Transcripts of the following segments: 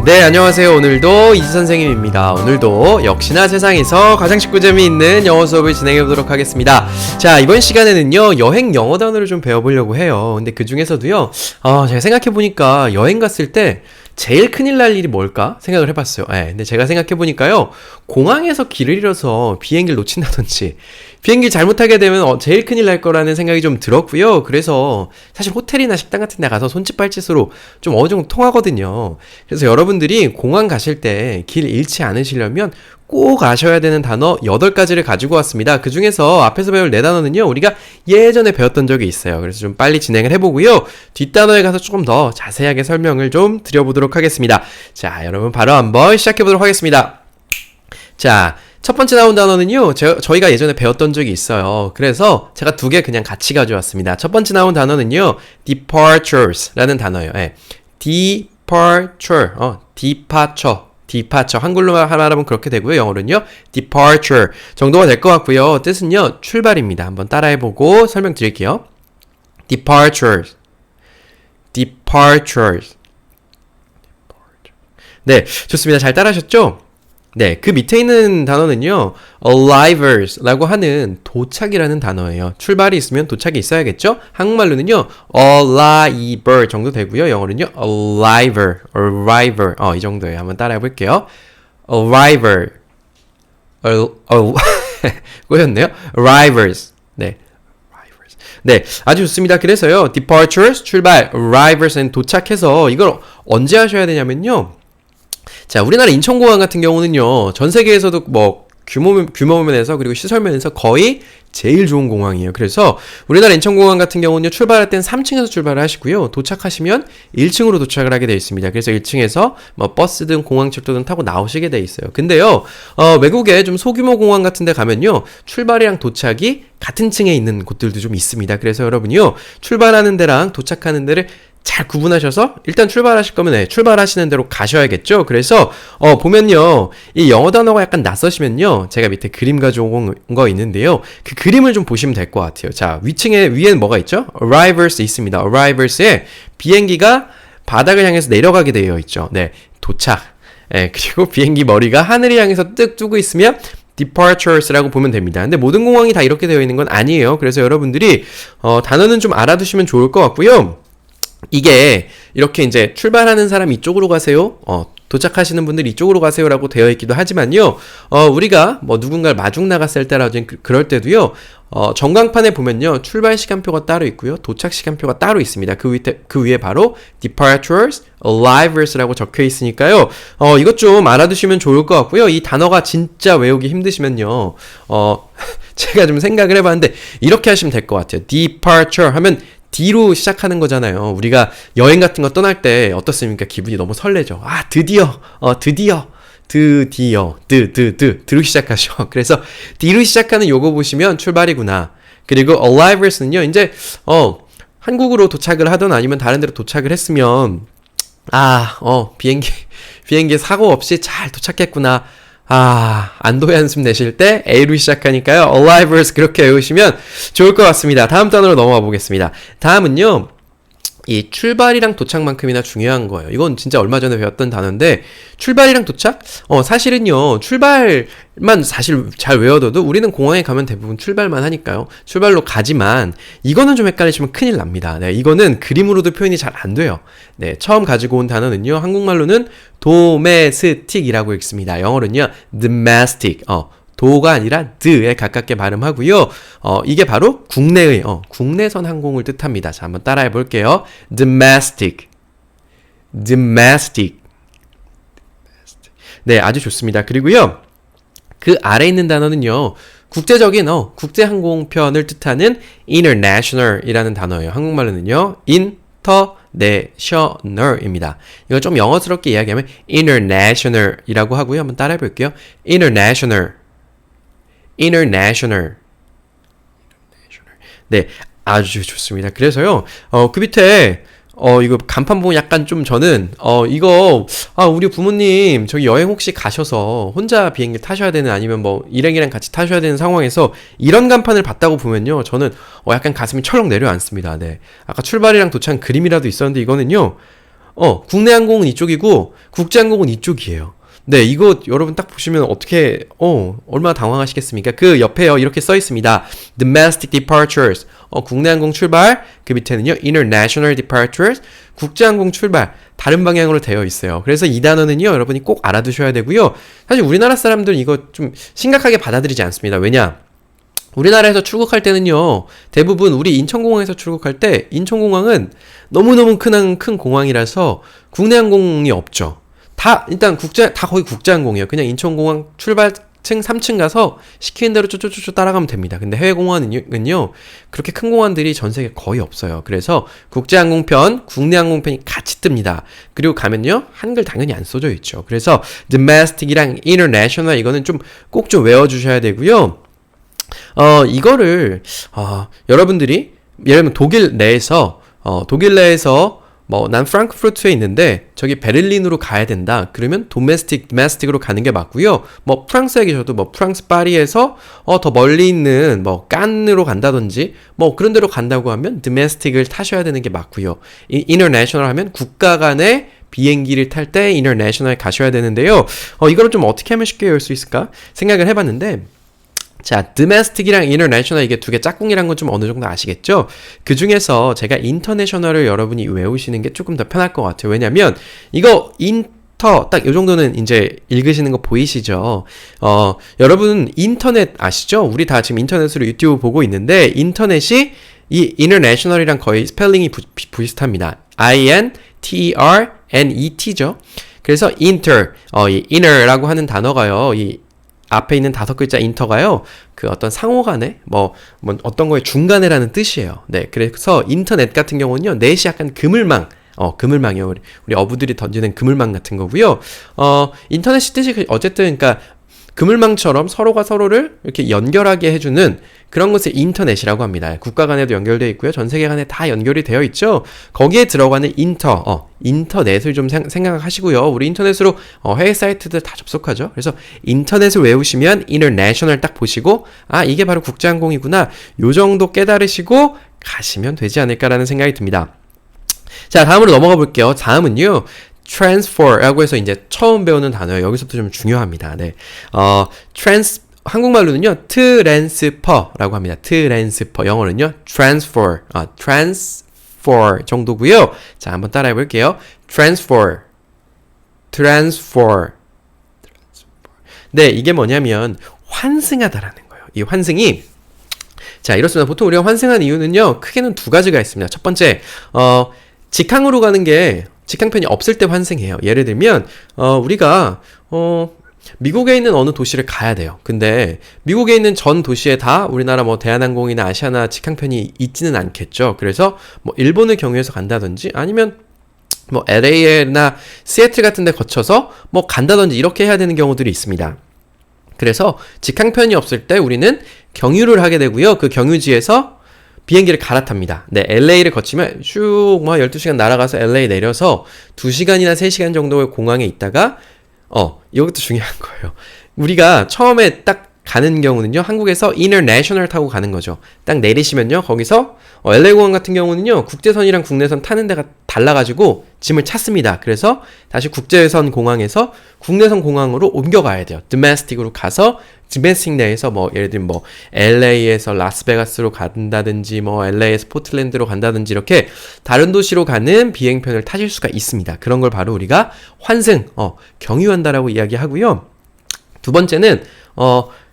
네, 안녕하세요. 오늘도 이지 선생님입니다. 오늘도 역시나 세상에서 가장 쉽고 재미있는 영어 수업을 진행해 보도록 하겠습니다. 자, 이번 시간에는요, 여행 영어 단어를 좀 배워보려고 해요. 근데 그 중에서도요, 제가 생각해보니까 여행 갔을 때 제일 큰일 날 일이 뭘까 생각을 해봤어요. 근데 제가 생각해보니까요, 공항에서 길을 잃어서 비행기를 놓친다든지, 비행기 잘못하게 되면 제일 큰일 날 거라는 생각이 좀 들었고요. 그래서 사실 호텔이나 식당 같은 데 가서 손짓 발짓으로 좀 어느 정도 통하거든요. 그래서 여러분들이 공항 가실 때 길 잃지 않으시려면 꼭 아셔야 되는 단어 8가지를 가지고 왔습니다. 그 중에서 앞에서 배울 4단어는요, 우리가 예전에 배웠던 적이 있어요. 그래서 좀 빨리 진행을 해보고요. 뒷단어에 가서 조금 더 자세하게 설명을 좀 드려보도록 하겠습니다. 자, 여러분 바로 한번 시작해보도록 하겠습니다. 자, 첫 번째 나온 단어는요, 저희가 예전에 배웠던 적이 있어요. 그래서 제가 2개 그냥 같이 가져왔습니다. 첫 번째 나온 단어는요, departures라는 단어예요. departure, departure. 한글로 말하면 그렇게 되고요. 영어로는요, departure 정도가 될 것 같고요. 뜻은요, 출발입니다. 한번 따라해보고 설명드릴게요. departures. 네, 좋습니다. 잘 따라하셨죠? 네, 그 밑에 있는 단어는요, arrivals 라고 하는 도착이라는 단어예요. 출발이 있으면 도착이 있어야겠죠? 한국말로는요, arrival 정도 되고요. 영어로는요, arrival, 이 정도예요. 한번 따라해 볼게요. arrival, 꼬였네요. arrivals, 네. 네, 아주 좋습니다. 그래서요, departures, 출발, arrivals는 도착해서 이걸 언제 하셔야 되냐면요, 자, 우리나라 인천공항 같은 경우는요, 전 세계에서도 뭐 규모면에서 그리고 시설면에서 거의 제일 좋은 공항이에요. 그래서 우리나라 인천공항 같은 경우는요, 출발할 땐 3층에서 출발을 하시고요, 도착하시면 1층으로 도착을 하게 되어 있습니다. 그래서 1층에서 뭐 버스든 공항철도 등 타고 나오시게 되어 있어요. 근데요, 외국에 좀 소규모 공항 같은 데 가면요, 출발이랑 도착이 같은 층에 있는 곳들도 좀 있습니다. 그래서 여러분이요, 출발하는 데랑 도착하는 데를 잘 구분하셔서 일단 출발하실 거면 출발하시는 대로 가셔야겠죠. 그래서 보면요, 이 영어 단어가 약간 낯서시면요, 제가 밑에 그림 가져온 거 있는데요, 그 그림을 좀 보시면 될 것 같아요. 자, 위에는 뭐가 있죠? arrivals 있습니다. arrivals에 비행기가 바닥을 향해서 내려가게 되어 있죠. 네, 도착. 그리고 비행기 머리가 하늘을 향해서 뜩 뜨고 있으면 departures라고 보면 됩니다. 근데 모든 공항이 다 이렇게 되어 있는 건 아니에요. 그래서 여러분들이 단어는 좀 알아두시면 좋을 것 같고요. 이게 이렇게 이제 출발하는 사람 이쪽으로 가세요, 도착하시는 분들 이쪽으로 가세요라고 되어 있기도 하지만요, 우리가 뭐 누군가를 마중 나갔을 때라든지 그럴 때도요, 전광판에 보면요, 출발 시간표가 따로 있고요, 도착 시간표가 따로 있습니다. 그 위에 바로 departures, arrivals라고 적혀 있으니까요, 이것 좀 알아두시면 좋을 것 같고요. 이 단어가 진짜 외우기 힘드시면요, 제가 좀 생각을 해봤는데 이렇게 하시면 될 것 같아요. departure 하면 D로 시작하는 거잖아요. 우리가 여행 같은 거 떠날 때 어떻습니까? 기분이 너무 설레죠. 드디어, 드로 시작하죠. 그래서 D로 시작하는 요거 보시면 출발이구나. 그리고 arrivals는요, 이제, 한국으로 도착을 하든 아니면 다른 데로 도착을 했으면, 비행기 사고 없이 잘 도착했구나. 안도의 한숨 내실 때 A로 시작하니까요, arrivals 그렇게 외우시면 좋을 것 같습니다. 다음 단어로 넘어가 보겠습니다. 다음은요, 이 출발이랑 도착만큼이나 중요한 거예요. 이건 진짜 얼마 전에 배웠던 단어인데, 출발이랑 도착? 사실은요, 출발만 사실 잘 외워둬도 우리는 공항에 가면 대부분 출발만 하니까요, 출발로 가지만 이거는 좀 헷갈리시면 큰일 납니다. 네, 이거는 그림으로도 표현이 잘 안 돼요. 네, 처음 가지고 온 단어는요, 한국말로는 domestic이라고 읽습니다. 영어로는요, domestic. 도가 아니라 드에 가깝게 발음하고요. 이게 바로 국내선 항공을 뜻합니다. 자, 한번 따라해 볼게요. domestic. 네, 아주 좋습니다. 그리고요, 그 아래 있는 단어는요, 국제적인 국제 항공편을 뜻하는 international이라는 단어예요. 한국말로는요, international입니다. 이걸 좀 영어스럽게 이야기하면 international이라고 하고요. 한번 따라해 볼게요. international. 네, 아주 좋습니다. 그래서요, 그 밑에 이거 간판 보면 약간 좀 저는 우리 부모님 저기 여행 혹시 가셔서 혼자 비행기 타셔야 되는, 아니면 뭐 일행이랑 같이 타셔야 되는 상황에서 이런 간판을 봤다고 보면요, 저는 약간 가슴이 철렁 내려앉습니다. 네, 아까 출발이랑 도착 그림이라도 있었는데 이거는요, 국내 항공은 이쪽이고 국제 항공은 이쪽이에요. 네, 이거 여러분 딱 보시면 어떻게 얼마나 당황하시겠습니까? 그 옆에요. 이렇게 써 있습니다. Domestic departures. 국내 항공 출발. 그 밑에는요. International departures. 국제 항공 출발. 다른 방향으로 되어 있어요. 그래서 이 단어는요. 여러분이 꼭 알아두셔야 되고요. 사실 우리나라 사람들은 이거 좀 심각하게 받아들이지 않습니다. 왜냐? 우리나라에서 출국할 때는요, 대부분 우리 인천공항에서 출국할 때, 인천공항은 너무너무 큰 공항이라서 국내 항공이 없죠. 일단 다 거의 국제항공이에요. 그냥 인천공항 출발층 3층 가서 시키는 대로 쭈쭈쭈쭈 따라가면 됩니다. 근데 해외공항은요, 그렇게 큰 공항들이 전 세계에 거의 없어요. 그래서 국제항공편, 국내 항공편이 같이 뜹니다. 그리고 가면요, 한글 당연히 안 써져 있죠. 그래서 domestic이랑 international 이거는 꼭 좀 외워주셔야 되고요. 이거를, 여러분들이, 예를 들면 독일 내에서 난 프랑크푸르트에 있는데, 저기 베를린으로 가야 된다. 그러면 domestic으로 가는 게 맞고요. 프랑스에 계셔도 프랑스 파리에서, 더 멀리 있는, 깐으로 간다든지, 그런 데로 간다고 하면 domestic을 타셔야 되는 게 맞고요. international 하면 국가 간의 비행기를 탈 때 international 가셔야 되는데요. 이거를 좀 어떻게 하면 쉽게 외울 수 있을까? 생각을 해봤는데, 자, domestic이랑 international 이게 두 개 짝꿍이란 건 좀 어느 정도 아시겠죠? 그 중에서 제가 international을 여러분이 외우시는 게 조금 더 편할 것 같아요. 왜냐면 이거 딱 요 정도는 이제 읽으시는 거 보이시죠? 여러분 인터넷 아시죠? 우리 다 지금 인터넷으로 유튜브 보고 있는데 인터넷이 이 international이랑 거의 스펠링이 비슷합니다. INTERNET죠. 그래서 이 inner라고 하는 단어가요. 이 앞에 있는 5글자 인터가요, 그 어떤 상호 간에, 어떤 거의 중간에라는 뜻이에요. 네. 그래서 인터넷 같은 경우는요, 넷이 약간 그물망이요. 우리 어부들이 던지는 그물망 같은 거고요. 인터넷이 뜻이 어쨌든, 그러니까, 그물망처럼 서로가 서로를 이렇게 연결하게 해주는 그런 것을 인터넷이라고 합니다. 국가 간에도 연결되어 있고요. 전 세계 간에 다 연결이 되어 있죠. 거기에 들어가는 인터넷을 좀 생각하시고요. 우리 인터넷으로 해외 사이트들 다 접속하죠. 그래서 인터넷을 외우시면 international 딱 보시고 이게 바로 국제항공이구나. 요 정도 깨달으시고 가시면 되지 않을까라는 생각이 듭니다. 자, 다음으로 넘어가 볼게요. 다음은요. transfer라고 해서 이제 처음 배우는 단어예요. 여기서부터 좀 중요합니다. 네. 한국말로는요, transfer라고 합니다. transfer. 영어는요, transfer 정도고요. 자, 한번 따라해 볼게요. transfer. 네, 이게 뭐냐면 환승하다라는 거예요. 이 환승이 자, 이렇습니다. 보통 우리가 환승한 이유는요, 크게는 두 가지가 있습니다. 첫 번째, 직항으로 가는 게 직항편이 없을 때 환승해요. 예를 들면 우리가 미국에 있는 어느 도시를 가야 돼요. 근데 미국에 있는 전 도시에 다 우리나라 대한항공이나 아시아나 직항편이 있지는 않겠죠. 그래서 일본을 경유해서 간다든지 아니면 LA나 시애틀 같은 데 거쳐서 간다든지 이렇게 해야 되는 경우들이 있습니다. 그래서 직항편이 없을 때 우리는 경유를 하게 되고요. 그 경유지에서 비행기를 갈아탑니다. 네, LA를 거치면 쭉 12시간 날아가서 LA 내려서 2시간이나 3시간 정도의 공항에 있다가 이것도 중요한 거예요. 우리가 처음에 딱 가는 경우는요. 한국에서 international 타고 가는 거죠. 딱 내리시면요. 거기서 LA 공항 같은 경우는요. 국제선이랑 국내선 타는 데가 달라가지고 짐을 찾습니다. 그래서 다시 국제선 공항에서 국내선 공항으로 옮겨가야 돼요. domestic으로 가서 domestic 내에서 예를 들면 LA에서 라스베가스로 간다든지 LA에서 포틀랜드로 간다든지 이렇게 다른 도시로 가는 비행편을 타실 수가 있습니다. 그런 걸 바로 우리가 환승, 경유한다라고 이야기하고요. 두 번째는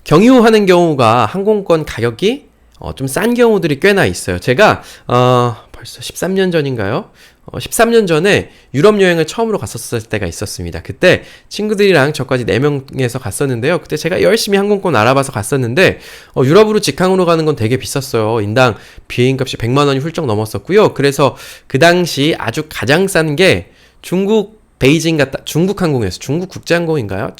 경유하는 경우가 항공권 가격이 좀 싼 경우들이 꽤나 있어요. 제가 벌써 13년 전인가요? 13년 전에 유럽 여행을 처음으로 갔었을 때가 있었습니다. 그때 친구들이랑 저까지 4명에서 갔었는데요. 그때 제가 열심히 항공권 알아봐서 갔었는데 유럽으로 직항으로 가는 건 되게 비쌌어요. 인당 비행값이 100만 원이 훌쩍 넘었었고요. 그래서 그 당시 아주 가장 싼 게 베이징 중국 항공이었어요. 중국 국제항공인가요?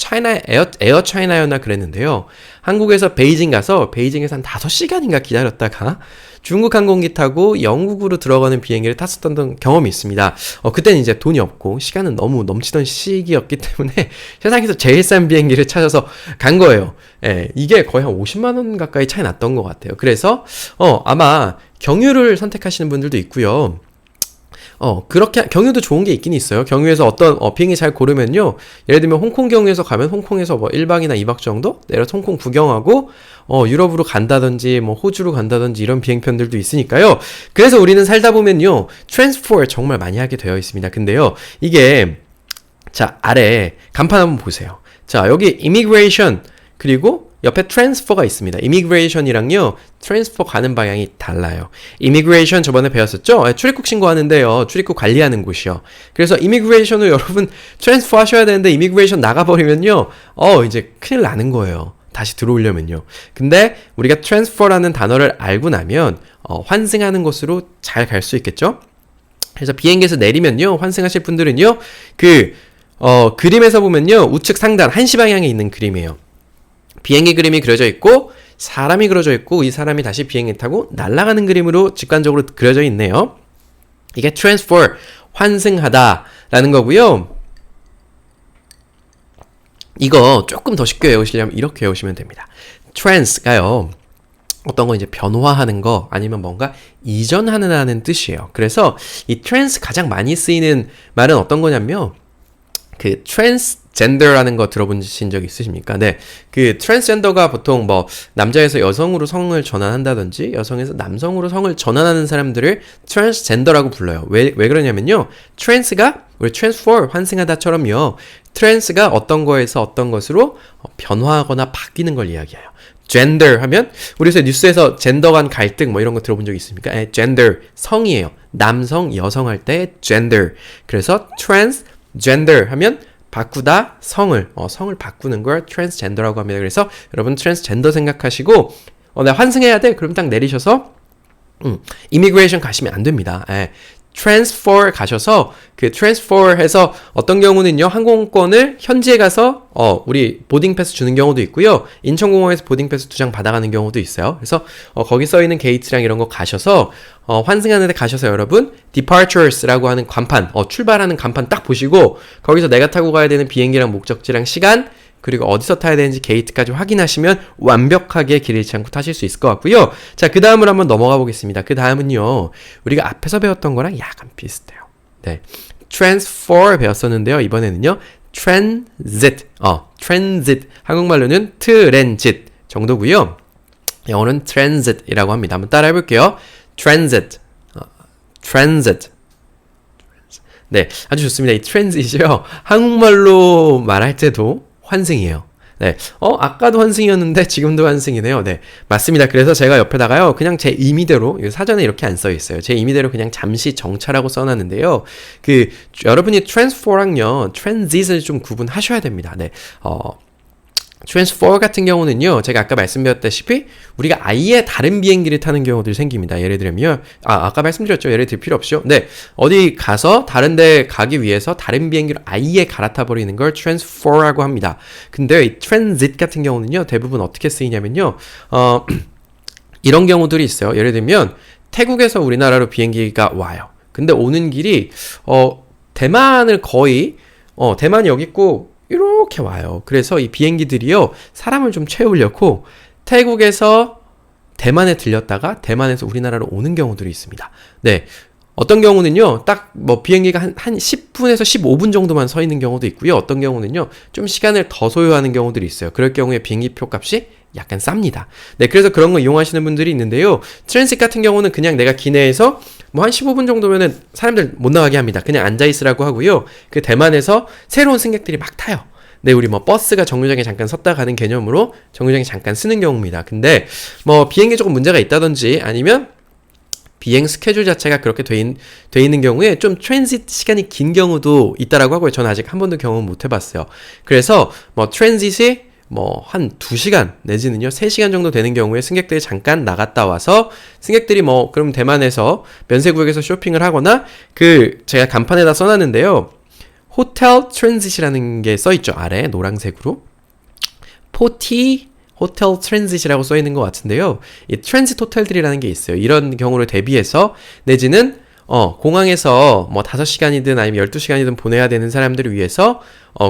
에어 차이나였나 그랬는데요. 한국에서 베이징 가서 베이징에서 한 5시간인가 기다렸다가 중국 항공기 타고 영국으로 들어가는 비행기를 탔었던 경험이 있습니다. 그때는 이제 돈이 없고 시간은 너무 넘치던 시기였기 때문에 세상에서 제일 싼 비행기를 찾아서 간 거예요. 예, 이게 거의 한 50만 원 가까이 차이 났던 것 같아요. 그래서 아마 경유를 선택하시는 분들도 있고요. 그렇게 경유도 좋은 게 있긴 있어요. 경유에서 어떤 비행기 잘 고르면요. 예를 들면 홍콩 경유에서 가면 홍콩에서 뭐 1박이나 2박 정도 내려서 홍콩 구경하고 유럽으로 간다든지 뭐 호주로 간다든지 이런 비행편들도 있으니까요. 그래서 우리는 살다 보면요. 트랜스포를 정말 많이 하게 되어 있습니다. 근데요. 이게 자, 아래 간판 한번 보세요. 자, 여기 immigration 그리고 옆에 transfer가 있습니다. immigration이랑요, transfer 가는 방향이 달라요. immigration 저번에 배웠었죠? 출입국 신고하는데요. 출입국 관리하는 곳이요. 그래서 immigration을 여러분 transfer 하셔야 되는데 immigration 나가버리면요, 이제 큰일 나는 거예요. 다시 들어오려면요. 근데 우리가 transfer라는 단어를 알고 나면 환승하는 곳으로 잘 갈 수 있겠죠? 그래서 비행기에서 내리면요, 환승하실 분들은요, 그림에서 보면요, 우측 상단 한시 방향에 있는 그림이에요. 비행기 그림이 그려져 있고 사람이 그려져 있고 이 사람이 다시 비행기 타고 날아가는 그림으로 직관적으로 그려져 있네요. 이게 transfer, 환승하다 라는 거고요. 이거 조금 더 쉽게 외우시려면 이렇게 외우시면 됩니다. trans가요. 어떤 거 이제 변화하는 거 아니면 뭔가 이전하는 뜻이에요. 그래서 이 trans 가장 많이 쓰이는 말은 어떤 거냐면요. 그 트랜스젠더라는 거 들어보신 적 있으십니까? 네. 그 트랜스젠더가 보통 뭐 남자에서 여성으로 성을 전환한다든지 여성에서 남성으로 성을 전환하는 사람들을 트랜스젠더라고 불러요. 왜 그러냐면요. 트랜스가 우리 트랜스포 환승하다처럼요. 트랜스가 어떤 거에서 어떤 것으로 변화하거나 바뀌는 걸 이야기해요. 젠더 하면 우리 요새 뉴스에서 젠더 간 갈등 뭐 이런 거 들어본 적 있습니까? 젠더 성이에요. 남성, 여성 할 때 젠더. 그래서 트랜스 gender 하면 바꾸다 성을 바꾸는 걸 transgender라고 합니다. 그래서 여러분 transgender 생각하시고 내가 환승해야 돼. 그럼 딱 내리셔서 immigration 가시면 안 됩니다. transfer 가셔서 그 transfer 해서 어떤 경우는요 항공권을 현지에 가서 우리 보딩 패스 주는 경우도 있고요 인천공항에서 보딩 패스 2장 받아가는 경우도 있어요. 그래서 거기 써 있는 게이트랑 이런 거 가셔서 환승하는 데 가셔서 여러분 departures라고 하는 간판 출발하는 간판 딱 보시고 거기서 내가 타고 가야 되는 비행기랑 목적지랑 시간 그리고 어디서 타야 되는지 게이트까지 확인하시면 완벽하게 길 잃지 않고 타실 수 있을 것 같고요. 자, 그 다음으로 한번 넘어가 보겠습니다. 그 다음은요. 우리가 앞에서 배웠던 거랑 약간 비슷해요. 네. transfer 배웠었는데요. 이번에는요. transit. transit. 한국말로는 transit 정도고요. 영어는 transit이라고 합니다. 한번 따라 해볼게요. transit. transit. 네. 아주 좋습니다. 이 transit이요. 한국말로 말할 때도 환승이에요. 네. 아까도 환승이었는데 지금도 환승이네요. 네. 맞습니다. 그래서 제가 옆에다가요. 그냥 제 임의대로 사전에 이렇게 안 써 있어요. 제 임의대로 그냥 잠시 정차라고 써놨는데요. 여러분이 transfer랑요. transit을 좀 구분하셔야 됩니다. 네. transfer 같은 경우는요, 제가 아까 말씀드렸다시피, 우리가 아예 다른 비행기를 타는 경우들이 생깁니다. 예를 들면, 아까 말씀드렸죠. 예를 들 필요 없이요. 네. 어디 가서 다른 데 가기 위해서 다른 비행기로 아예 갈아타버리는 걸 transfer라고 합니다. 근데 이 transit 같은 경우는요, 대부분 어떻게 쓰이냐면요, 이런 경우들이 있어요. 예를 들면, 태국에서 우리나라로 비행기가 와요. 근데 오는 길이, 대만을 거의, 대만이 여기 있고, 이렇게 와요. 그래서 이 비행기들이요, 사람을 좀 채우려고 태국에서 대만에 들렸다가 대만에서 우리나라로 오는 경우들이 있습니다. 네. 어떤 경우는요, 딱 비행기가 한 10분에서 15분 정도만 서 있는 경우도 있고요. 어떤 경우는요, 좀 시간을 더 소요하는 경우들이 있어요. 그럴 경우에 비행기표 값이 약간 쌉니다. 네, 그래서 그런 거 이용하시는 분들이 있는데요. 트랜sit 같은 경우는 그냥 내가 기내에서 한 15분 정도면은 사람들 못 나가게 합니다. 그냥 앉아있으라고 하고요. 그 대만에서 새로운 승객들이 막 타요. 네, 우리 버스가 정류장에 잠깐 섰다 가는 개념으로 정류장에 잠깐 쓰는 경우입니다. 근데 비행기에 조금 문제가 있다든지 아니면 비행 스케줄 자체가 그렇게 돼 있는 경우에 좀 트랜짓 시간이 긴 경우도 있다라고 하고요. 저는 아직 한 번도 경험 못 해봤어요. 그래서 트랜짓이 한 2시간 내지는요 3시간 정도 되는 경우에 승객들이 잠깐 나갔다 와서 승객들이 그럼 대만에서 면세구역에서 쇼핑을 하거나 제가 간판에다 써놨는데요. 호텔 트랜짓이라는 게 써있죠. 아래 노란색으로 포티 호텔 트랜짓이라고 써있는 것 같은데요. 이 트랜짓 호텔들이라는 게 있어요. 이런 경우를 대비해서 내지는 공항에서 5시간이든 아니면 12시간이든 보내야 되는 사람들을 위해서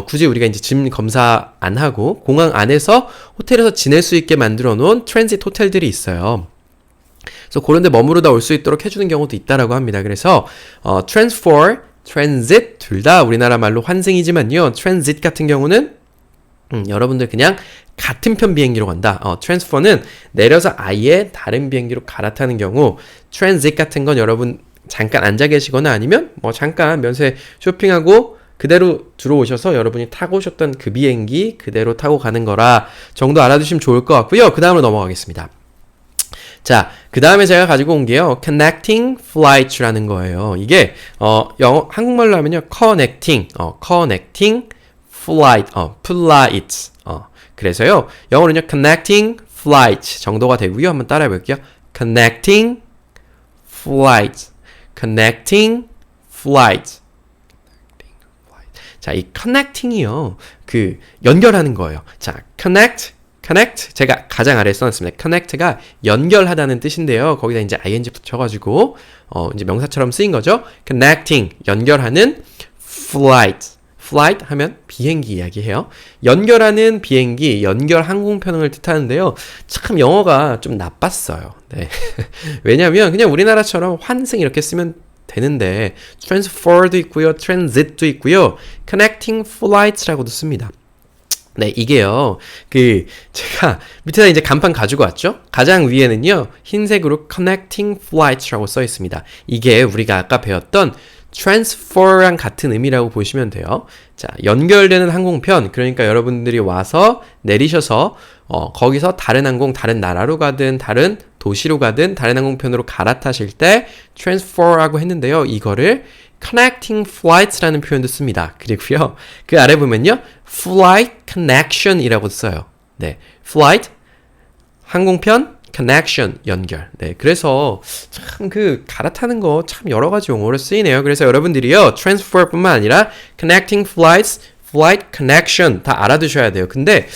굳이 우리가 이제 짐 검사 안 하고 공항 안에서 호텔에서 지낼 수 있게 만들어 놓은 트랜짓 호텔들이 있어요. 그래서 그런 데 머무르다 올 수 있도록 해주는 경우도 있다라고 합니다. 그래서 transfer, transit 둘 다 우리나라 말로 환승이지만요. transit 같은 경우는 여러분들 그냥 같은 편 비행기로 간다. transfer는 내려서 아예 다른 비행기로 갈아타는 경우, transit 같은 건 여러분 잠깐 앉아 계시거나 아니면 뭐 잠깐 면세 쇼핑하고 그대로 들어오셔서 여러분이 타고 오셨던 그 비행기 그대로 타고 가는 거라 정도 알아두시면 좋을 것 같고요. 그 다음으로 넘어가겠습니다. 자, 그 다음에 제가 가지고 온 게요. connecting flights라는 거예요. 이게 영어 한국말로 하면요. connecting flights. 그래서요. 영어로는요. connecting flights 정도가 되고요. 한번 따라해 볼게요. connecting flights. 자, 이 connecting이요. 그 연결하는 거예요. 자, connect 제가 가장 아래에 써놨습니다. connect가 연결하다는 뜻인데요. 거기다 이제 ing 붙여가지고 이제 명사처럼 쓰인 거죠. connecting 연결하는 flight 하면 비행기 이야기해요. 연결하는 비행기, 연결 항공편을 뜻하는데요. 참 영어가 좀 나빴어요. 네. 왜냐하면 그냥 우리나라처럼 환승 이렇게 쓰면 되는데 transfer도 있고요, transit도 있고요, connecting flights라고도 씁니다. 네, 이게요. 제가 밑에다 이제 간판 가지고 왔죠? 가장 위에는요, 흰색으로 connecting flights라고 써 있습니다. 이게 우리가 아까 배웠던 transfer랑 같은 의미라고 보시면 돼요. 자, 연결되는 항공편, 그러니까 여러분들이 와서 내리셔서 거기서 다른 항공, 다른 나라로 가든 다른 도시로 가든 다른 항공편으로 갈아타실 때 transfer라고 했는데요. 이거를 connecting flights라는 표현도 씁니다. 그리고요. 그 아래 보면요. flight connection이라고 써요. 네. flight 항공편 connection 연결. 네. 그래서 참 갈아타는 거 참 여러 가지 용어로 쓰이네요. 그래서 여러분들이요. transfer뿐만 아니라 connecting flights, flight connection 다 알아두셔야 돼요. 근데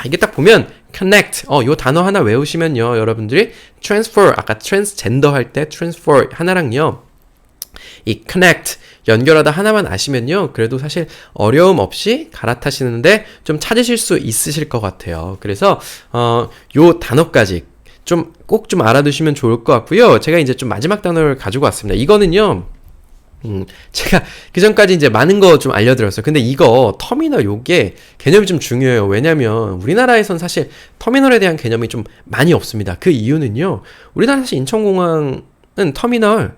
이게 딱 보면 connect 요 단어 하나 외우시면요. 여러분들이 transfer 아까 transgender 할 때 transfer 하나랑요. 이 connect 연결하다 하나만 아시면요. 그래도 사실 어려움 없이 갈아타시는데 좀 찾으실 수 있으실 것 같아요. 그래서 요 단어까지 꼭 좀 알아두시면 좋을 것 같고요. 제가 이제 좀 마지막 단어를 가지고 왔습니다. 이거는요. 제가 그 전까지 이제 많은 거 좀 알려드렸어요. 근데 이거 터미널 요게 개념이 좀 중요해요. 왜냐면 우리나라에선 사실 터미널에 대한 개념이 좀 많이 없습니다. 그 이유는요. 우리나라 사실 인천공항은 터미널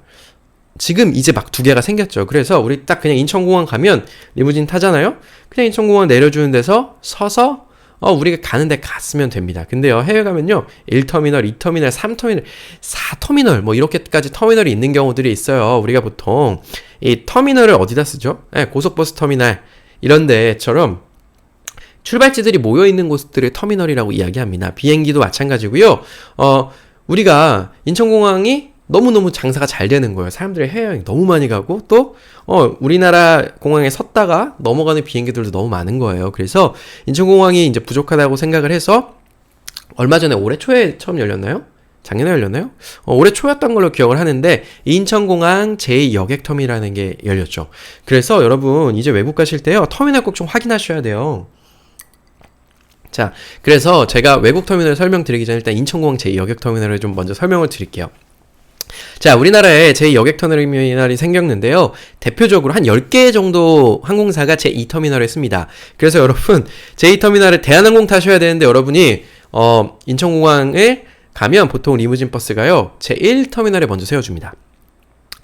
지금 이제 막 2개가 생겼죠. 그래서 우리 딱 그냥 인천공항 가면 리무진 타잖아요. 그냥 인천공항 내려주는 데서 서서 우리가 가는 데 갔으면 됩니다. 근데요, 해외 가면요, 1터미널, 2터미널, 3터미널, 4터미널, 뭐, 이렇게까지 터미널이 있는 경우들이 있어요. 우리가 보통, 이 터미널을 어디다 쓰죠? 네, 고속버스 터미널, 이런 데처럼, 출발지들이 모여있는 곳들을 터미널이라고 이야기합니다. 비행기도 마찬가지고요. 우리가 인천공항이 너무너무 장사가 잘 되는 거예요. 사람들이 해외여행 너무 많이 가고 또 우리나라 공항에 섰다가 넘어가는 비행기들도 너무 많은 거예요. 그래서 인천공항이 이제 부족하다고 생각을 해서 얼마 전에 올해 초에 처음 열렸나요? 작년에 열렸나요? 올해 초였던 걸로 기억을 하는데 인천공항 제2여객터미널이라는 게 열렸죠. 그래서 여러분 이제 외국 가실 때요. 터미널 꼭 좀 확인하셔야 돼요. 자, 그래서 제가 외국 터미널 설명드리기 전에 일단 인천공항 제2여객터미널을 좀 먼저 설명을 드릴게요. 자, 우리나라에 제2여객터미널이 생겼는데요. 대표적으로 한 10개 정도 항공사가 제2터미널에 씁니다. 그래서 여러분, 제2터미널에 대한항공 타셔야 되는데 여러분이 인천공항에 가면 보통 리무진 버스가요. 제1터미널에 먼저 세워줍니다.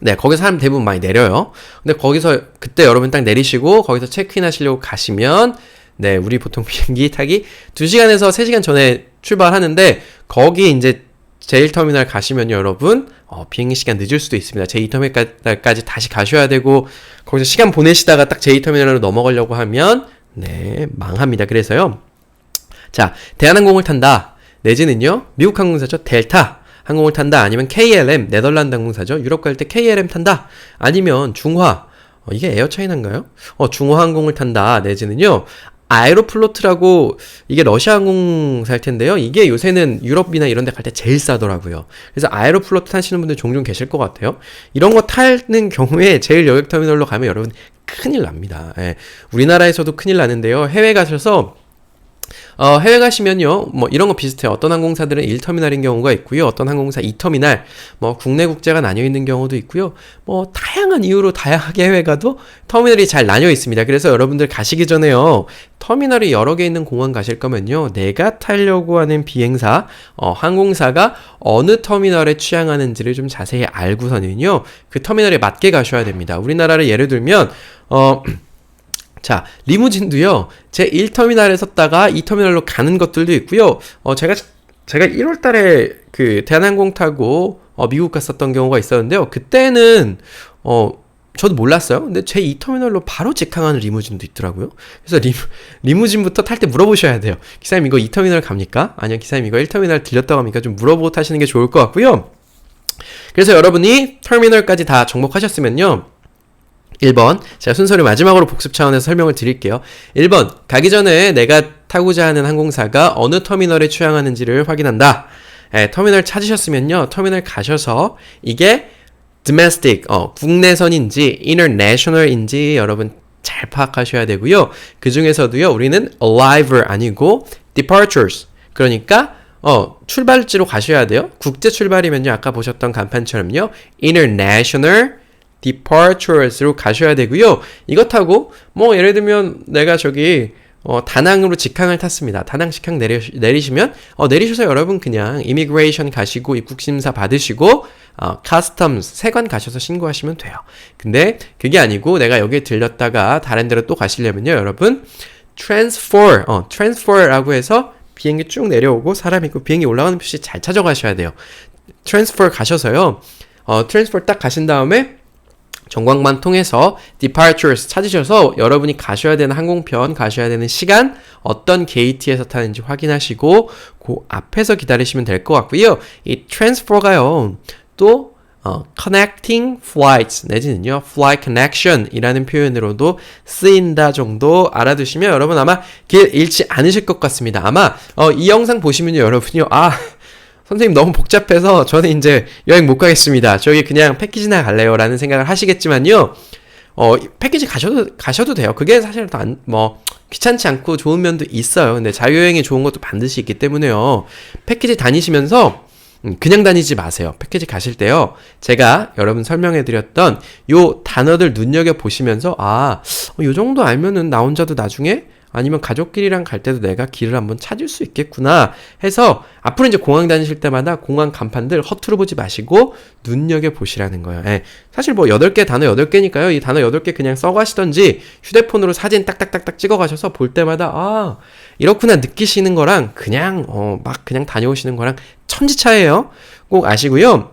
네, 거기서 사람 대부분 많이 내려요. 근데 거기서 그때 여러분 딱 내리시고 거기서 체크인 하시려고 가시면 네, 우리 보통 비행기 타기 2시간에서 3시간 전에 출발하는데 거기 이제 제1터미널 가시면요, 여러분, 비행기 시간 늦을 수도 있습니다. 제2터미널까지 다시 가셔야 되고, 거기서 시간 보내시다가 딱 제2터미널로 넘어가려고 하면, 네, 망합니다. 그래서요, 자, 대한항공을 탄다. 내지는요, 미국 항공사죠, 델타 항공을 탄다. 아니면 KLM, 네덜란드 항공사죠. 유럽 갈 때 KLM 탄다. 아니면 중화, 이게 에어차이나인가요? 중화 항공을 탄다. 내지는요, 아에로플로트라고 이게 러시아 항공사일 텐데요. 이게 요새는 유럽이나 이런 데 갈 때 제일 싸더라고요. 그래서 아에로플로트 타시는 분들 종종 계실 것 같아요. 이런 거 타는 경우에 제일 여객터미널로 가면 여러분 큰일 납니다. 예. 우리나라에서도 큰일 나는데요. 해외 가셔서 해외 가시면요, 뭐 이런 거 비슷해요. 어떤 항공사들은 1터미널인 경우가 있고요. 어떤 항공사 2터미널, 뭐 국내 국제가 나뉘어 있는 경우도 있고요. 뭐 다양한 이유로 다양하게 해외 가도 터미널이 잘 나뉘어 있습니다. 그래서 여러분들 가시기 전에요, 터미널이 여러 개 있는 공항 가실 거면요, 내가 타려고 하는 비행사, 항공사가 어느 터미널에 취항하는지를 좀 자세히 알고서는요, 그 터미널에 맞게 가셔야 됩니다. 우리나라를 예를 들면, 자, 리무진도요, 제 1터미널에 섰다가 2터미널로 가는 것들도 있고요. 제가 1월 달에 그 대한항공 타고 미국 갔었던 경우가 있었는데요. 그때는 저도 몰랐어요. 근데 제 2터미널로 바로 직항하는 리무진도 있더라고요. 그래서 리무진부터 탈 때 물어보셔야 돼요. 기사님 이거 2터미널 갑니까? 아니요, 기사님 이거 1터미널 들렸다고 합니까? 좀 물어보고 타시는 게 좋을 것 같고요. 그래서 여러분이 터미널까지 다 정복하셨으면요, 1번, 제가 순서를 마지막으로 복습 차원에서 설명을 드릴게요. 1번, 가기 전에 내가 타고자 하는 항공사가 어느 터미널에 취항하는지를 확인한다. 터미널 찾으셨으면요, 터미널 가셔서 이게 domestic, 국내선인지 international인지 여러분 잘 파악하셔야 되고요. 그 중에서도요, 우리는 arrival 아니고 departures, 그러니까 출발지로 가셔야 돼요. 국제 출발이면요, 아까 보셨던 간판처럼요, international departures로 가셔야 되고요. 이것 타고 뭐 예를 들면 내가 저기 다낭으로 직항을 탔습니다. 다낭 직항 내리시면 내리셔서 여러분 그냥 immigration 가시고 입국심사 받으시고 customs 세관 가셔서 신고하시면 돼요. 근데 그게 아니고 내가 여기에 들렸다가 다른 데로 또 가시려면요, 여러분 transfer라고 해서 비행기 쭉 내려오고 사람 있고 비행기 올라가는 표시 잘 찾아가셔야 돼요. transfer 가셔서요, transfer 딱 가신 다음에 전광판 통해서 departures 찾으셔서 여러분이 가셔야 되는 항공편, 가셔야 되는 시간, 어떤 게이트에서 타는지 확인하시고 그 앞에서 기다리시면 될 것 같고요. 이 transfer가요, 또 connecting flights 내지는요 flight connection 이라는 표현으로도 쓰인다 정도 알아두시면 여러분 아마 길 잃지 않으실 것 같습니다. 아마 이 영상 보시면요, 여러분요, 선생님 너무 복잡해서 저는 이제 여행 못 가겠습니다, 저기 그냥 패키지나 갈래요 라는 생각을 하시겠지만요, 패키지 가셔도 돼요. 그게 사실 귀찮지 않고 좋은 면도 있어요. 근데 자유여행이 좋은 것도 반드시 있기 때문에요, 패키지 다니시면서 그냥 다니지 마세요. 패키지 가실 때요, 제가 여러분 설명해드렸던 요 단어들 눈여겨보시면서 요 정도 알면은 나 혼자도 나중에 아니면 가족끼리랑 갈 때도 내가 길을 한번 찾을 수 있겠구나 해서 앞으로 이제 공항 다니실 때마다 공항 간판들 허투루 보지 마시고 눈여겨보시라는 거예요. 사실 뭐 8개, 단어 8개니까요. 이 단어 8개 그냥 써가시던지 휴대폰으로 사진 딱딱딱딱 찍어가셔서 볼 때마다 이렇구나 느끼시는 거랑 그냥 그냥 다녀오시는 거랑 천지차이에요. 꼭 아시고요.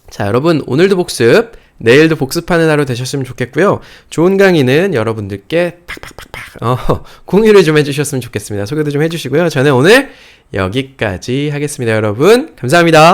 자, 여러분 오늘도 복습, 내일도 복습하는 하루 되셨으면 좋겠고요. 좋은 강의는 여러분들께 팍팍팍팍 공유를 좀 해주셨으면 좋겠습니다. 소개도 좀 해주시고요. 저는 오늘 여기까지 하겠습니다. 여러분 감사합니다.